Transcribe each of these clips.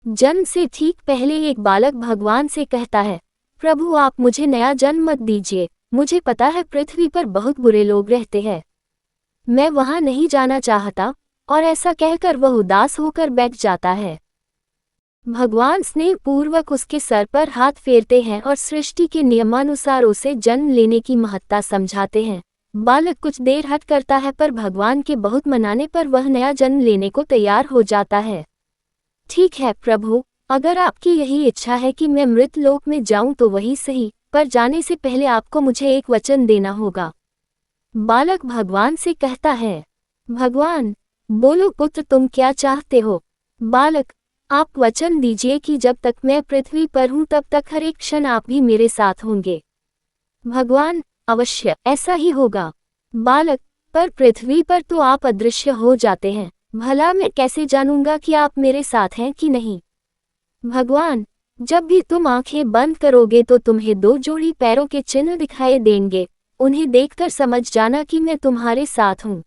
जन्म से ठीक पहले एक बालक भगवान से कहता है, प्रभु आप मुझे नया जन्म मत दीजिए, मुझे पता है पृथ्वी पर बहुत बुरे लोग रहते हैं, मैं वहां नहीं जाना चाहता। और ऐसा कहकर वह उदास होकर बैठ जाता है। भगवान स्नेहपूर्वक उसके सर पर हाथ फेरते हैं और सृष्टि के नियमानुसार उसे जन्म लेने की महत्ता समझाते हैं। बालक कुछ देर हट करता है पर भगवान के बहुत मनाने पर वह नया जन्म लेने को तैयार हो जाता है। ठीक है प्रभु, अगर आपकी यही इच्छा है कि मैं मृत लोक में जाऊं तो वही सही, पर जाने से पहले आपको मुझे एक वचन देना होगा। बालक भगवान से कहता है, भगवान बोलो पुत्र तुम क्या चाहते हो। बालक, आप वचन दीजिए कि जब तक मैं पृथ्वी पर हूं तब तक हर एक क्षण आप भी मेरे साथ होंगे। भगवान, अवश्य ऐसा ही होगा। बालक, पर पृथ्वी पर तो आप अदृश्य हो जाते हैं, भला मैं कैसे जानूंगा कि आप मेरे साथ हैं कि नहीं। भगवान, जब भी तुम आंखें बंद करोगे तो तुम्हें 2 जोड़ी पैरों के चिन्ह दिखाई देंगे, उन्हें देखकर समझ जाना कि मैं तुम्हारे साथ हूँ।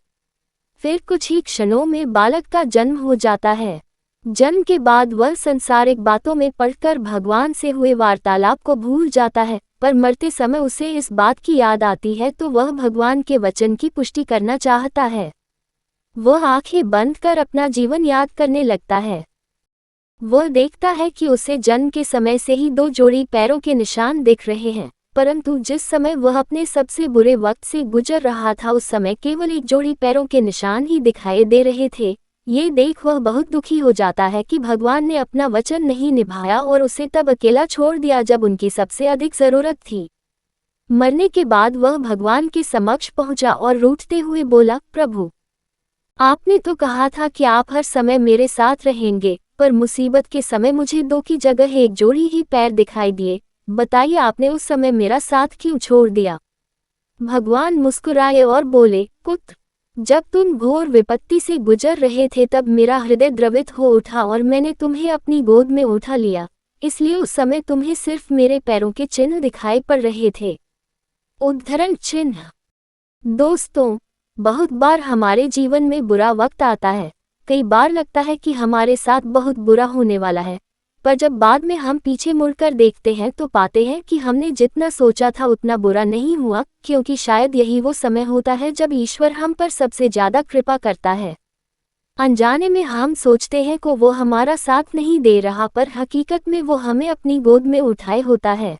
फिर कुछ ही क्षणों में बालक का जन्म हो जाता है। जन्म के बाद वह संसारिक बातों में पड़कर भगवान से हुए वार्तालाप को भूल जाता है, पर मरते समय उसे इस बात की याद आती है तो वह भगवान के वचन की पुष्टि करना चाहता है। वह आंखें बंद कर अपना जीवन याद करने लगता है। वह देखता है कि उसे जन्म के समय से ही 2 जोड़ी पैरों के निशान दिख रहे हैं, परंतु जिस समय वह अपने सबसे बुरे वक्त से गुजर रहा था उस समय केवल 1 जोड़ी पैरों के निशान ही दिखाई दे रहे थे। ये देख वह बहुत दुखी हो जाता है कि भगवान ने अपना वचन नहीं निभाया और उसे तब अकेला छोड़ दिया जब उनकी सबसे अधिक जरूरत थी। मरने के बाद वह भगवान के समक्ष पहुंचा और रूठते हुए बोला, प्रभु आपने तो कहा था कि आप हर समय मेरे साथ रहेंगे, पर मुसीबत के समय मुझे 2 की जगह 1 जोड़ी ही पैर दिखाई दिए, बताइए आपने उस समय मेरा साथ क्यों छोड़ दिया। भगवान मुस्कुराए और बोले, पुत्र जब तुम घोर विपत्ति से गुजर रहे थे तब मेरा हृदय द्रवित हो उठा और मैंने तुम्हें अपनी गोद में उठा लिया, इसलिए उस समय तुम्हें सिर्फ मेरे पैरों के चिन्ह दिखाई पड़ रहे थे। उद्धरण चिन्ह। दोस्तों, बहुत बार हमारे जीवन में बुरा वक्त आता है, कई बार लगता है कि हमारे साथ बहुत बुरा होने वाला है, पर जब बाद में हम पीछे मुड़कर देखते हैं तो पाते हैं कि हमने जितना सोचा था उतना बुरा नहीं हुआ, क्योंकि शायद यही वो समय होता है जब ईश्वर हम पर सबसे ज्यादा कृपा करता है। अनजाने में हम सोचते हैं कि वो हमारा साथ नहीं दे रहा, पर हकीकत में वो हमें अपनी गोद में उठाए होता है।